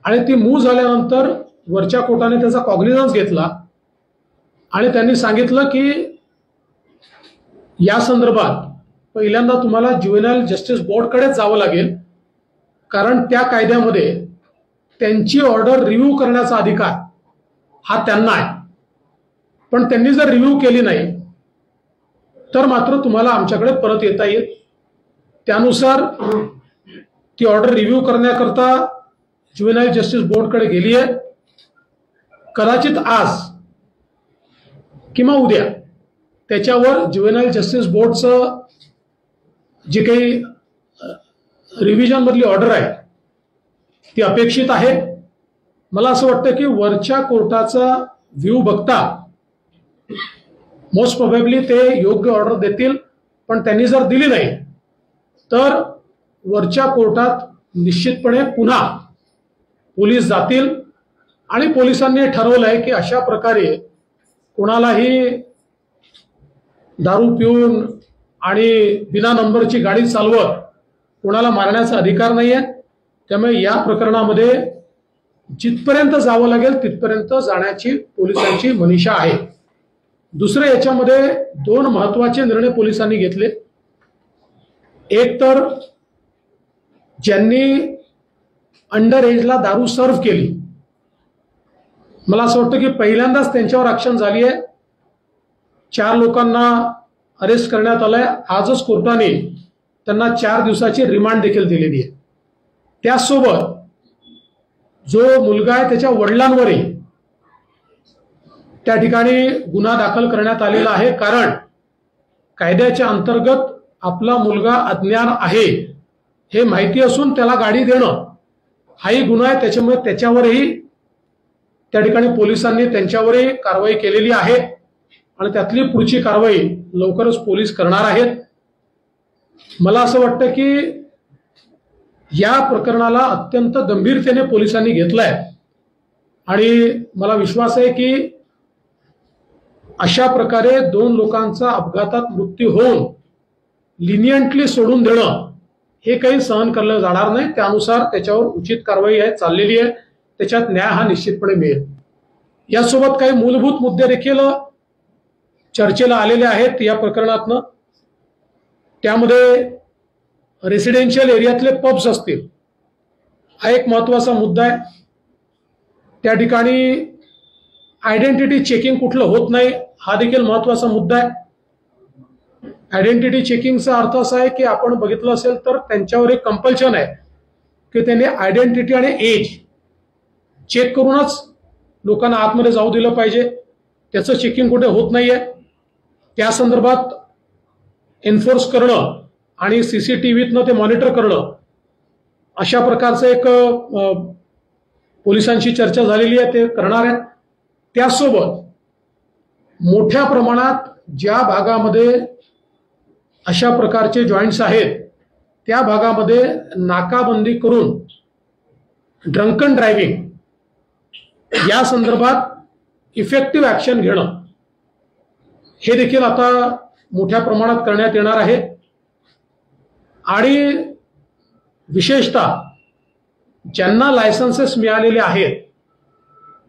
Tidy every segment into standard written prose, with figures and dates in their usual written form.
आणि ती मूव्ह झाल्यानंतर वरच्या कोर्टाने त्याचा कॉग्निझन्स घेतला आणि त्यांनी सांगितलं की या संदर्भात पहिल्यांदा तुम्हाला ज्युव्हेनाइल जस्टिस बोर्डकडेच जावं लागेल, कारण त्या कायद्यामध्ये त्यांची ऑर्डर रिव्ह्यू करण्याचा अधिकार हा त्यांना आहे. पण त्यांनी जर रिव्ह्यू केली नाही तर मात्र तुम्हाला आमच्याकडे परत येता येईल. त्यानुसार ती ऑर्डर रिव्ह्यू करण्याकरता ज्युव्हेनाइल जस्टिस बोर्डकडे गेली आहे. कदाचित आज किंवा उद्या त्याच्यावर ज्युव्हेनाइल जस्टिस बोर्डचं जी काही रिव्हिजन मधली ऑर्डर आहे ती अपेक्षित आहे. मला असं वाटतं की वरच्या कोर्टाचा व्ह्यू बघता मोस्ट प्रोबेबली ते योग्य ऑर्डर देतील, पण त्यांनी जर दिली नाही तर वरच्या कोर्टात निश्चितपणे पुन्हा पोलीस जातील आणि पोलिसांनी ठरवलं आहे की अशा प्रकारे कोणालाही दारू पिऊन आणि बिना नंबरची गाडी चालवत कोणाला मारण्याचा अधिकार नाही आहे. त्यामुळे या प्रकरणामध्ये जिथपर्यंत जावं लागेल तिथपर्यंत जाण्याची पोलिसांची मनीषा आहे. दुसरे याच्यामध्ये दोन महत्वाचे निर्णय पोलिसांनी घेतले. एक तर ज्यांनी अंडर एजला दारू सर्व्ह केली, मला असं वाटतं की पहिल्यांदाच त्यांच्यावर ऍक्शन झाली आहे. 4 लोकांना अरेस्ट करण्यात आलंय. आजच कोर्टाने त्यांना 4 दिवसाची रिमांड देखील दिलेली आहे. त्याचसोबत जो मुलगा आहे त्याच्या वडिलांवरही त्या ठिकाणी गुन्हा दाखल करण्यात आलेला आहे, कारण कायद्याच्या अंतर्गत आपला मुलगा अज्ञान आहे हे माहिती असून त्याला गाडी देणं हाही गुन्हा आहे. त्याच्यामुळे त्याच्यावरही त्या ठिकाणी पोलिसांनी त्यांच्यावरही कारवाई केलेली आहे आणि त्यातली पुढची कारवाई लवकरच पोलीस करणार आहेत. मला असं वाटतं की या प्रकरणाला अत्यंत गंभीरतेने पोलिसांनी घेतलंय आणि मला विश्वास आहे की अशा प्रकारे 2 लोकांचा अपघातात मृत्यू होऊन लिनियंटली सोडून देणं हे काही सहन केलं जाणार नाही. त्यानुसार त्याच्यावर उचित कारवाई आहे चाललेली आहे. त्याच्यात न्याय हा निश्चितपणे मिळेल. यासोबत काही मूलभूत मुद्दे देखील चर्चेला आलेले आहेत या प्रकरणातनं. त्यामध्ये रेसिडेन्शियल एरियातले पब्स असतील हा एक महत्वाचा मुद्दा आहे. त्या ठिकाणी आयडेंटिटी चेकिंग कुठलं होत नाही हा देखील महत्वाचा मुद्दा आहे. आयडेंटिटी चेकिंगचा अर्थ असा आहे की आपण बघितलं असेल तर त्यांच्यावर एक कंपल्शन आहे की त्यांनी आयडेंटिटी आणि एज चेक करूनच लोकांना आतमध्ये जाऊ दिलं पाहिजे. त्याचं चेकिंग कुठे होत नाहीये. त्या संदर्भात एन्फोर्स करणं आणि सीसीटीव्हीतनं ते मॉनिटर करणं अशा प्रकारचं एक पोलिसांशी चर्चा झालेली आहे, ते करणार आहेत. त्यासोबत मोठ्या प्रमाणात ज्या भागामध्ये अशा प्रकारचे जॉईंट्स आहेत त्या भागामध्ये नाकाबंदी करून ड्रंकन ड्रायव्हिंग या संदर्भात इफेक्टिव्ह ऍक्शन घेणं हे देखील आता मोठ्या प्रमाणात करण्यात येणार आहे. आणि विशेषतः ज्यांना लायसन्सेस मिळालेले आहेत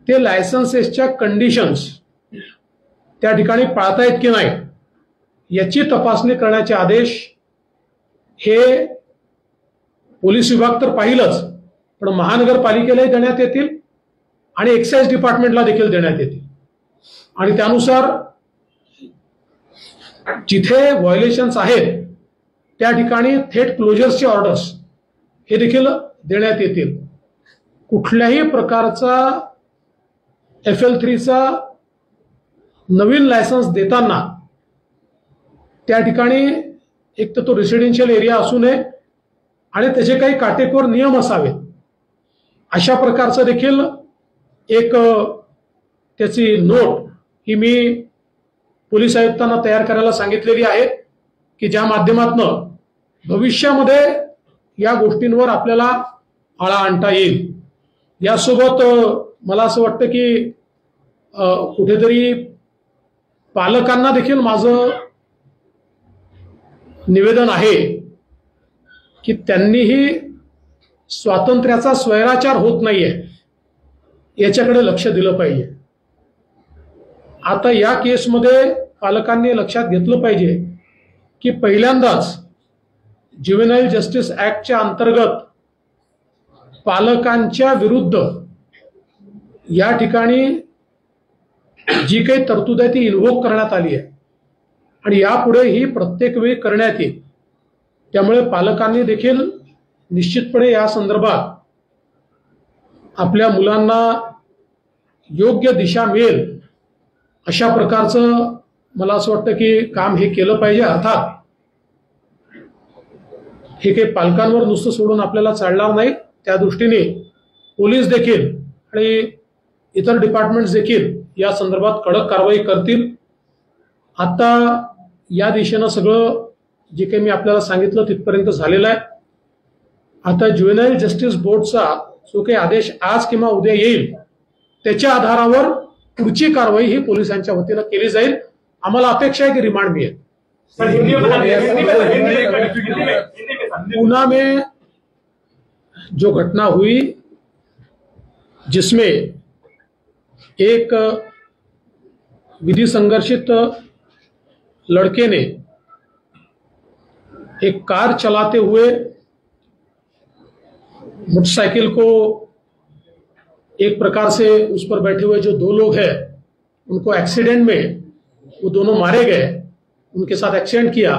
ते लायसन्सेसच्या कंडिशन्स त्या ठिकाणी पाळतायत की नाही याची तपासणी करण्याचे आदेश हे पोलीस विभाग तर पाहिलंच, पण महानगरपालिकेलाही देण्यात येतील आणि एक्साइज डिपार्टमेंटला देखील देण्यात येतील. आणि त्यानुसार जिथे व्हायोलेशन्स आहेत त्या ठिकाणी थेट क्लोजर्सचे ऑर्डर्स हे देखील देण्यात येतील. कुठल्याही प्रकारचा FL3चा नवीन लायसन्स देताना त्या ठिकाणी एक तर तो रेसिडेन्शियल एरिया असू नये आणि त्याचे काही काटेकोर नियम असावेत. अशा प्रकारचं देखील एक त्याची नोट ही मी पोलीस आयुक्तांना तयार करायला सांगितलेली आहे की ज्या माध्यमातून भविष्यामध्ये या गोष्टींवर आपल्याला आळा आणता येईल. यासोबत मला असं वाटतं की कुठेतरी पालकांना देखील माझं निवेदन आहे की त्यांनीही स्वातंत्र्याचा स्वैराचार होत नाहीये याच्याकडे लक्ष दिलं पाहिजे. आता या केसमध्ये पालकांनी लक्षात घेतलं पाहिजे की पहिल्यांदाच ज्युव्हेनाईल जस्टिस ऍक्टच्या अंतर्गत पालकांच्या विरुद्ध या ठिकाणी जी काही तरतूद आहे ती इन्व्होक करण्यात आली आहे आणि यापुढे ही प्रत्येक वेळी करण्यात येईल. त्यामुळे पालकांनी देखील निश्चितपणे या संदर्भात आपल्या मुलांना योग्य दिशा मिळेल अशा प्रकारचं मला असं वाटतं की काम हे केलं पाहिजे. अर्थात हे काही पालकांवर नुसतं सोडून आपल्याला चालणार नाही. त्या दृष्टीने पोलीस देखील आणि इतर डिपार्टमेंट्स देखील या संदर्भात कडक कारवाई करतील. आता या दिशेनं सगळं जे काही मी आपल्याला सांगितलं तिथपर्यंत झालेलं आहे. आता ज्युव्हेनाईल जस्टिस बोर्डचा जो काही आदेश आज किंवा उद्या येईल त्याच्या आधारावर पुढची कारवाई ही पोलिसांच्या वतीनं केली जाईल. आम्हाला अपेक्षा है कि रिमांड मिले. पूना में जो घटना हुई जिसमें एक विधि संघर्षित लड़के ने एक कार चलाते हुए मोटरसाइकिल को एक प्रकार से उस पर बैठे हुए जो दो लोग हैं उनको एक्सीडेंट में वो दोनों मारे गए, उनके साथ एक्सीडेंट किया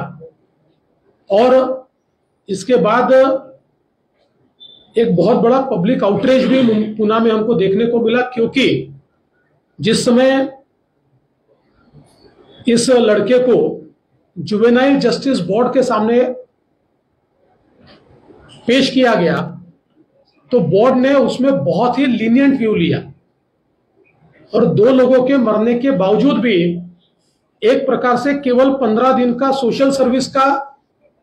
और इसके बाद एक बहुत बड़ा पब्लिक आउटरीच भी पुणे में हमको देखने को मिला. क्योंकि जिस समय इस लड़के को जुवेनाइल जस्टिस बोर्ड के सामने पेश किया गया तो बोर्ड ने उसमें बहुत ही लीनियंट व्यू लिया और दो लोगों के मरने के बावजूद भी एक प्रकार से केवल 15 दिन का सोशल सर्विस का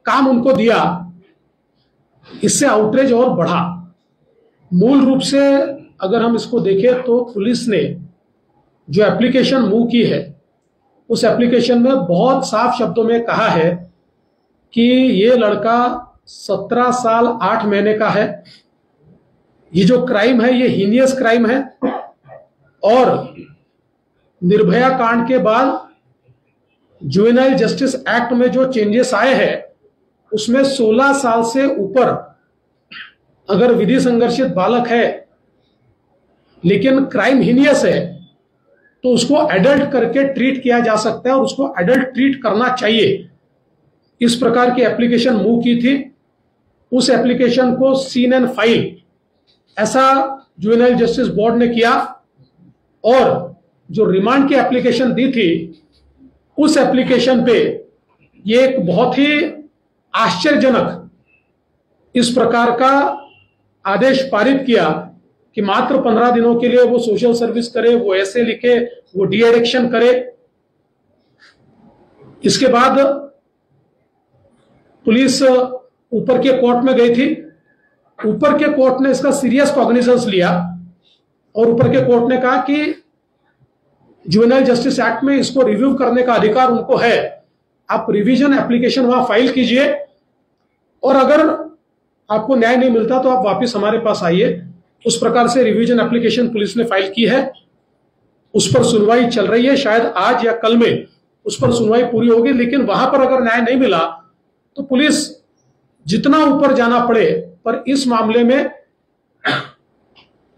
काम उनको दिया. इससे आउटरीच और बढ़ा. मूल रूप से अगर हम इसको देखें तो पुलिस ने जो एप्लीकेशन मूव की है उस एप्लीकेशन में बहुत साफ शब्दों में कहा है कि ये लड़का 17 साल 8 महीने का है. ये जो क्राइम है ये हीनियस क्राइम है और निर्भया कांड के बाद जुवेनाइल जस्टिस एक्ट में जो चेंजेस आए हैं उसमें 16 साल से ऊपर अगर विधि संघर्षित बालक है लेकिन क्राइम हीनियस है तो उसको एडल्ट करके ट्रीट किया जा सकता है और उसको एडल्ट ट्रीट करना चाहिए. इस प्रकार की एप्लीकेशन मूव की थी. उस एप्लीकेशन को सीन एंड फाइल ऐसा जुवेनाइल जस्टिस बोर्ड ने किया और जो रिमांड की एप्लीकेशन दी थी उस एप्लीकेशन पे ये एक बहुत ही आश्चर्यजनक इस प्रकार का आदेश पारित किया कि मात्र 15 दिनों के लिए वो सोशल सर्विस करे, वो ऐसे लिखे, वो डी एडिक्शन करे. इसके बाद पुलिस ऊपर के कोर्ट में गई थी. ऊपर के कोर्ट ने इसका सीरियस कॉग्निजेंस लिया और ऊपर के कोर्ट ने कहा कि जुवेनाइल जस्टिस एक्ट में इसको रिव्यू करने का अधिकार उनको है. आप रिवीजन एप्लीकेशन वहां फाइल कीजिए और अगर आपको न्याय नहीं मिलता तो आप वापस हमारे पास आइए. उस प्रकार से रिवीजन एप्लीकेशन पुलिस ने फाइल की है. उस पर सुनवाई चल रही है. शायद आज या कल में उस पर सुनवाई पूरी होगी. लेकिन वहां पर अगर न्याय नहीं मिला तो पुलिस जितना ऊपर जाना पड़े पर इस मामले में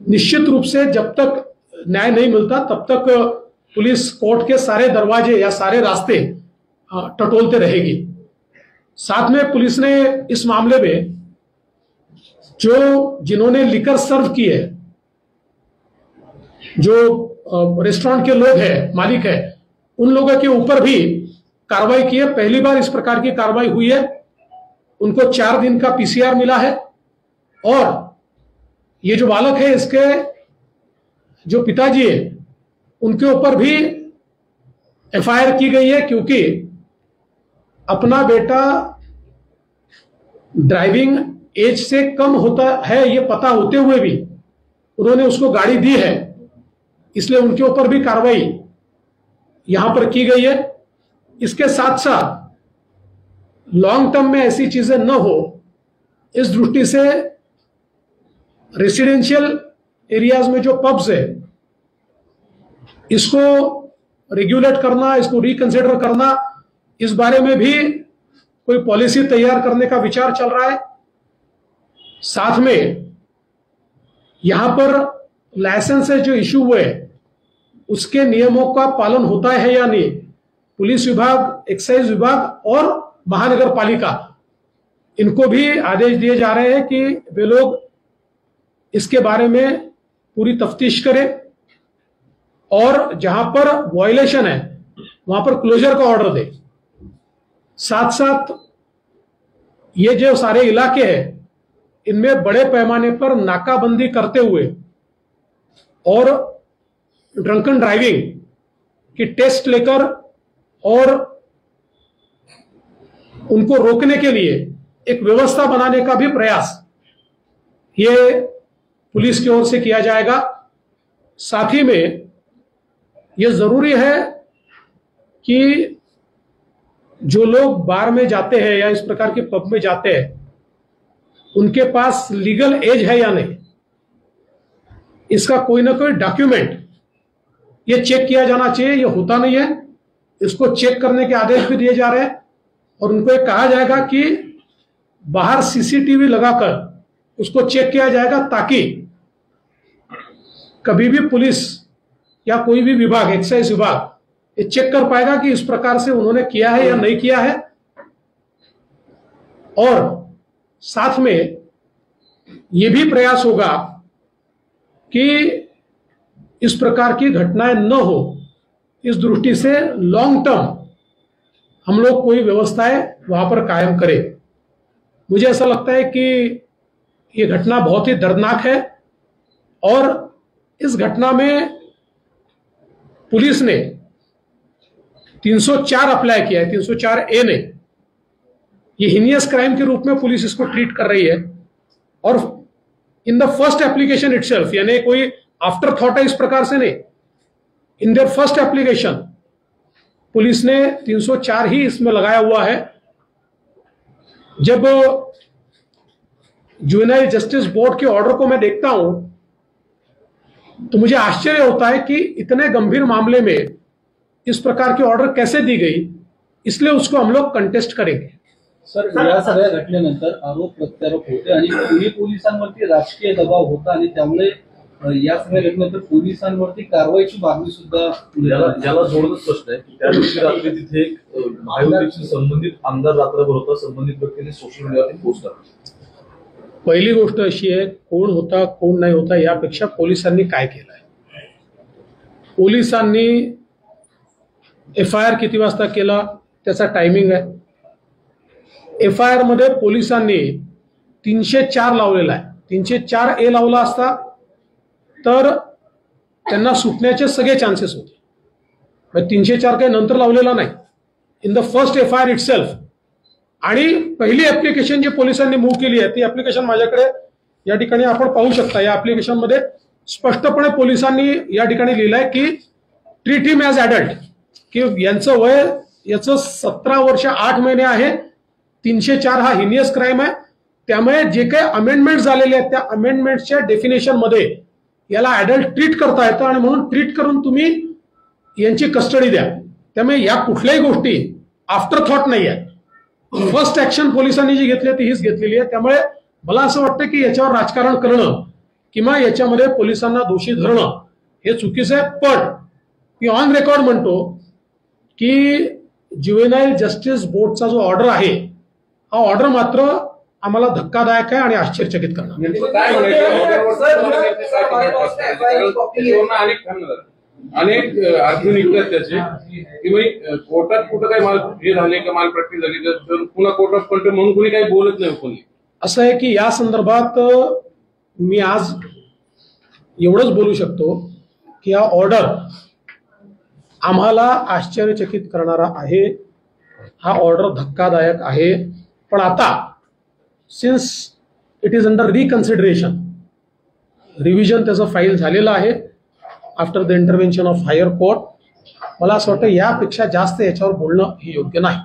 निश्चित रूप से जब तक न्याय नहीं मिलता तब तक पुलिस कोर्ट के सारे दरवाजे या सारे रास्ते टटोलते रहेगी. साथ में पुलिस ने इस मामले में जो जिन्होंने लिकर सर्व की है, जो रेस्टोरेंट के लोग हैं, मालिक है, उन लोगों के ऊपर भी कार्रवाई की है. पहली बार इस प्रकार की कार्रवाई हुई है. उनको 4 दिन का पीसीआर मिला है और ये जो बालक है इसके जो पिताजी है उनके ऊपर भी एफआईआर की गई है. क्योंकि अपना बेटा ड्राइविंग एज से कम होता है ये पता होते हुए भी उन्होंने उसको गाड़ी दी है, इसलिए उनके ऊपर भी कार्रवाई यहां पर की गई है. इसके साथ साथ लॉन्ग टर्म में ऐसी चीजें न हो इस दृष्टि से रेसिडेंशियल एरियाज में जो पब्स है इसको रेगुलेट करना, इसको रिकंसिडर करना, इस बारे में भी कोई पॉलिसी तैयार करने का विचार चल रहा है। साथ में यहां पर लाइसेंसेस जो इशू हुए उसके नियमों का पालन होता है या नहीं, पुलिस विभाग, एक्साइज विभाग और महानगर पालिका, इनको भी आदेश दिए जा रहे हैं कि वे लोग इसके बारे में पूरी तफ्तीश करें और जहां पर वायलेशन है वहां पर क्लोजर का ऑर्डर दे। साथ साथ ये जो सारे इलाके हैं इनमें बड़े पैमाने पर नाकाबंदी करते हुए और ड्रंकन ड्राइविंग की टेस्ट लेकर और उनको रोकने के लिए एक व्यवस्था बनाने का भी प्रयास ये पुलिस की ओर से किया जाएगा। साथ ही में यह जरूरी है कि जो लोग बार में जाते हैं या इस प्रकार के पब में जाते हैं उनके पास लीगल एज है या नहीं, इसका कोई ना कोई डॉक्यूमेंट ये चेक किया जाना चाहिए। ये होता नहीं है, इसको चेक करने के आदेश भी दिए जा रहे हैं और उनको ये कहा जाएगा कि बाहर सीसीटीवी लगाकर उसको चेक किया जाएगा ताकि कभी भी पुलिस या कोई भी विभाग, एक्साइज विभाग, ये चेक कर पाएगा कि इस प्रकार से उन्होंने किया है या नहीं किया है। और साथ में यह भी प्रयास होगा कि इस प्रकार की घटनाएं न हो, इस दृष्टि से लॉन्ग टर्म हम लोग कोई व्यवस्थाएं वहां पर कायम करें। मुझे ऐसा लगता है कि यह घटना बहुत ही दर्दनाक है और इस घटना में पुलिस ने 304 अप्लाई किया है, 304A ने। ये हीनियस क्राइम के रूप में पुलिस इसको ट्रीट कर रही है और in the first application itself, यानी कोई आफ्टर थॉट है इस प्रकार से नहीं, in their first application police ने 304 ही इसमें लगाया हुआ है। जब जुवेनाइल जस्टिस बोर्ड के ऑर्डर को मैं देखता हूं तो मुझे आश्चर्य होता है कि इतने गंभीर मामले में इस प्रकार की ऑर्डर कैसे दी गई, इसलिए उसको हम लोग कंटेस्ट करेंगे। सर, या सगळ्या घटनेनंतर आरोप प्रत्यारोप होते आणि पुणे पोलिसांवरती राजकीय दबाव होता आणि त्यामुळे या सगळ्या घटनेनंतर पोलिसांवरती कारवाईची मागणी सुद्धा ज्याला जोडणं स्पष्ट आहे की त्या दिवशी रात्री तिथे एक महायुतीशी संबंधित आमदार रात्रभर होता, संबंधित व्यक्तीने सोशल मीडियावरती पोस्ट टाकली। पहिली गोष्ट अशी आहे, कोण होता कोण नाही होता यापेक्षा पोलिसांनी काय केलं आहे। पोलिसांनी FIR किती वाजता केला त्याचा टायमिंग आहे। FIR मध्ये पोलिसांनी 304 लावलेला आहे। 304A लावला असता तर त्यांना सुटण्याचे सगळे चान्सेस होते। 304 काही नंतर लावलेला नाही, in the first FIR itself. आणि पहिली ऍप्लिकेशन जी पोलिसांनी मूव्ह केली आहे ती ऍप्लिकेशन माझ्याकडे या ठिकाणी आपण पाहू शकता। या ऍप्लिकेशन मध्ये स्पष्टपणे पोलिसांनी या ठिकाणी लिहिलंय की ट्रीट हिम ॲज ॲडल्ट, की यांचं वय याचं 17 वर्ष 8 महिने आहे। 304 हा हिनियस क्राइम आहे, त्यामुळे जे काही अमेंडमेंट झालेले आहेत त्या अमेंडमेंटच्या डेफिनेशन मध्ये याला ॲडल्ट ट्रीट करता येतं आणि म्हणून ट्रीट करून तुम्ही यांची कस्टडी द्या। त्यामुळे या कुठल्याही गोष्टी आफ्टर थॉट नाही आहेत। फर्स्ट ऍक्शन पोलिसांनी जी घेतली ती हीच घेतलेली आहे। त्यामुळे मला असं वाटतं की याच्यावर राजकारण करणं किंवा याच्यामध्ये पोलिसांना दोषी धरणं हे चुकीचं आहे। पण मी ऑन रेकॉर्ड म्हणतो की ज्युवेनाइल जस्टिस बोर्डचा जो ऑर्डर आहे हा ऑर्डर मात्र आम्हाला धक्कादायक आहे आणि आश्चर्यचकित करणार। अनेक अर्थ निघतात त्याचे की भाई कोर्टात कुठं काही माल हे झाले का माल प्रॅक्टिस झाली तर पुन्हा कोर्ट ऑफ कंट्रोल म्हणून कोणी काही बोलत नाही। कोणी असं आहे की या संदर्भात मी आज एवढंच बोलू शकतो की हा ऑर्डर आम्हाला आश्चर्यचकित करणारा आहे, हा ऑर्डर धक्कादायक आहे। पण आता since it is under reconsideration, revision त्याचं फाईल झालेलं आहे after the intervention of higher court, मला असं वाटतं यापेक्षा जास्त याच्यावर बोलणं हे योग्य नाही.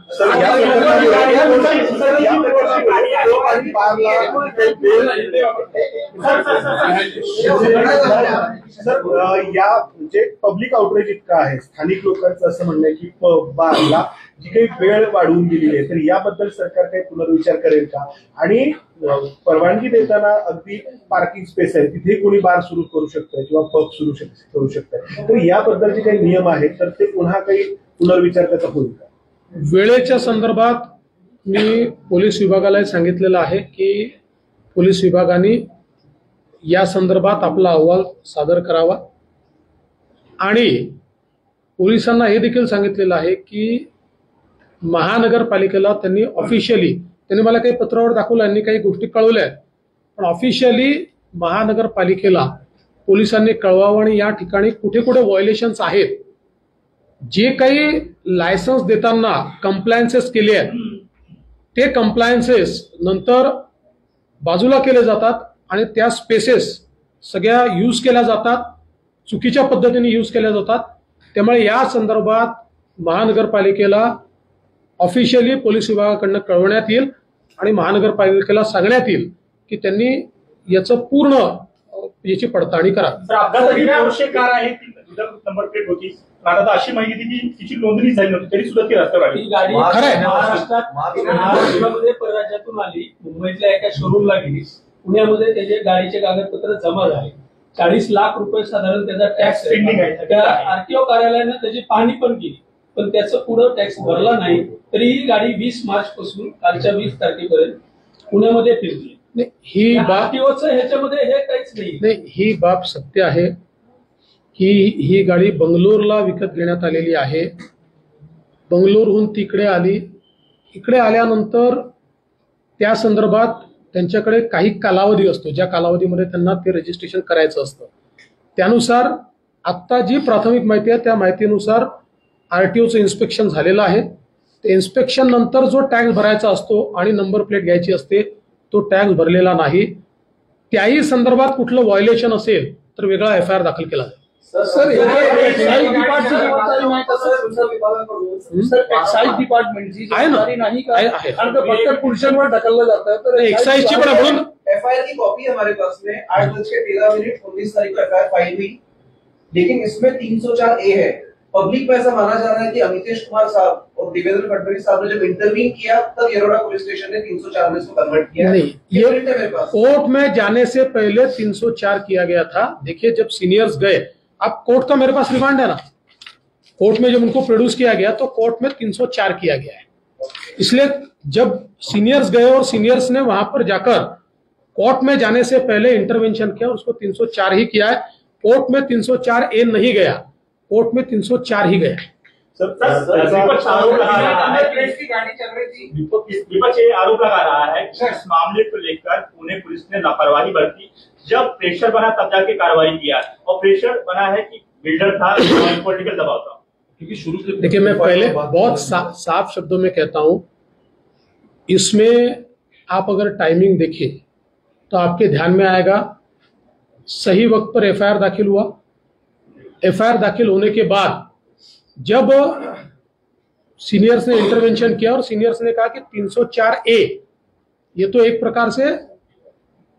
या जे पब्लिक आउटरीच इतकं आहे, स्थानिक लोकांचं असं म्हणणं आहे की बारला जी काही वेळ वाढवून दिलेली आहे, तर याबद्दल सरकार काही पुनर्विचार करेल का? आणि परवानगी देताना अगदी पार्किंग स्पेस आहे तिथे कोणी बार सुरू करू शकतं किंवा पब सुरू करू शकतं, तर याबद्दल जे काही नियम आहेत तर ते पुन्हा काही पुनर्विचार त्याचा होईल का? वेळेच्या संदर्भात मी पोलीस विभागाला सांगितलेलं आहे की पोलीस विभागाने या संदर्भात आपला अहवाल सादर करावा आणि पोलिसांना हे देखील सांगितलेलं आहे की महानगरपालिकेला त्यांनी ऑफिशियली, त्यांनी मला काही पत्रावर दाखवलं, यांनी काही गोष्टी कळवल्या आहेत, पण ऑफिशियली महानगरपालिकेला पोलिसांनी कळवावं आणि या ठिकाणी कुठे कुठे व्हायोलेशन्स आहेत, जे काही लायसन्स देताना कंप्लायन्सेस केले आहेत ते कंप्लायन्सेस नंतर बाजूला केले जातात आणि त्या स्पेसेस सगळ्या यूज केल्या जातात, चुकीच्या पद्धतीने यूज केल्या जातात. त्यामुळे या संदर्भात महानगरपालिकेला ऑफिशियली पोलीस विभागाकडनं कळवण्यात येईल आणि महानगरपालिकेला सांगण्यात येईल की त्यांनी याचं पूर्ण याची पडताळणी करावी. अपघाताची पोर्शे कार आहे ती नंबर प्लेट होती, आता अशी माहिती की तिची नोंदणी झाली नव्हती तरी सुद्धा ती रस्त्यावर आली. ही गाडी महाराष्ट्रामध्ये परराज्यातून आली, मुंबईतल्या एका शोरूमला गेली, पुण्यामध्ये त्याचे गाडीचे कागदपत्र जमा झाले, 40 लाख रुपये साधारण त्याचा टॅक्स पेंडिंग आहे. त्या आरटीओ कार्यालयानं त्याची पाहणी पण केली, पण त्याचं पुढं टॅक्स भरला नाही. तरी ही गाडी 20 मार्च पासून कालच्या 20 तारखेपर्यंत पुण्यामध्ये फिरली. ही बाब आरटीओचं ह्याच्यामध्ये हे काहीच नाही. ही बाब सत्य आहे. ही गाडी बंगलोरला विकत घेण्यात आलेली आहे. बंगलोरहून तिकडे आली. इकडे आल्यानंतर त्या संदर्भात त्यांच्याकडे काही कालावधी असतो, ज्या कालावधीमध्ये त्यांना ते रजिस्ट्रेशन करायचं असतं. त्यानुसार आत्ता जी प्राथमिक माहिती आहे त्या माहितीनुसार आरटीओचं इन्स्पेक्शन झालेलं आहे. ते इन्स्पेक्शन नंतर जो टॅक्स भरायचा असतो आणि नंबर प्लेट घ्यायची असते तो टॅक्स भरलेला नाही. त्याही संदर्भात कुठलं व्हायोलेशन असेल तर वेगळा FIR दाखल केला जाईल. एक्साइज डिपार्टमेंटची जबाबदारी नाही का? कारण फक्त पुरुषांवर ढकललं जातं. तर एक्साइजची पण म्हणून FIR की कॉपी हमारे पास में 8:13 19 तारीख को FIR फाइल हुई, लेकिन इसमें 304A है. पब्लिक में ऐसा माना जा रहा है कि अमितेश कुमार साहब और देवेंद्र फडणवीस साहब ने जब इंटरवीन किया तब येरोडा पुलिस स्टेशन ने 304 में इसको कन्वर्ट किया. नहीं, ये कोर्ट में जाने से पहले 304 किया गया था. देखिए जब सीनियर्स गए, अब कोर्ट का मेरे पास रिमांड है ना, कोर्ट में जब उनको प्रोड्यूस किया गया तो कोर्ट में 304 किया गया है. इसलिए जब सीनियर्स गए और सीनियर्स ने वहां पर जाकर कोर्ट में जाने से पहले इंटरवेंशन किया, उसको 304 ही किया है. कोर्ट में 304A नहीं गया, कोर्ट में 304 ही गया. विपक्ष आरोप लगा रहा है, विपक्ष ये आरोप लगा रहा है कि इस मामले को लेकर पुणे पुलिस ने लापरवाही बरती. जब प्रेशर बना तब जाके कार्रवाई किया, और प्रेशर बना है कि बिल्डर था, पॉलिटिकल दबाव था. क्योंकि शुरू से देखिए मैं पहले बहुत साफ शब्दों में कहता हूं, इसमें आप अगर टाइमिंग देखें तो आपके ध्यान में आएगा सही वक्त पर FIR दाखिल हुआ. FIR दाखिल होने के बाद जब सीनियर्स ने इंटरवेंशन किया और सीनियर्स ने कहा कि 304A ये तो एक प्रकार से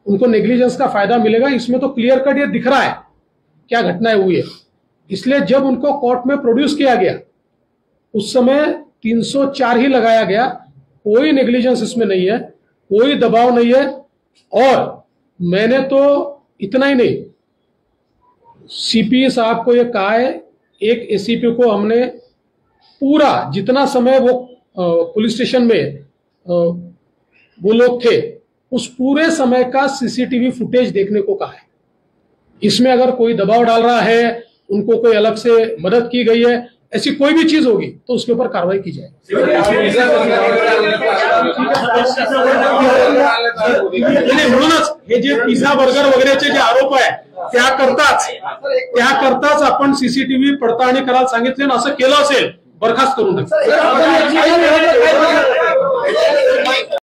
उनको नेग्लिजेंस का फायदा मिलेगा, इसमें तो क्लियर कट ये दिख रहा है क्या घटनाएं हुई है. इसलिए जब उनको कोर्ट में प्रोड्यूस किया गया उस समय 304 ही लगाया गया. कोई नेग्लिजेंस इसमें नहीं है, कोई दबाव नहीं है. और मैंने तो इतना ही नहीं, CP साहब को ये कहा है, एक ACP को हमने पूरा जितना समय वो पुलिस स्टेशन में वो लोग थे उस पूरे समय का CCTV फुटेज देखने को कहा है. इसमें अगर कोई दबाव डाल रहा है, उनको कोई अलग से मदद की गई है, ऐसी कोई भी चीज होगी तो उसके ऊपर कार्रवाई की जाएगी. म्हणूनच हे जे पिझ्झा बर्गर वगैरेचे जे आरोप आहे त्याकरताच आपण CCTV पडताळणी करायला सांगितले आणि असं केलं असेल बरखास्त करून टाका.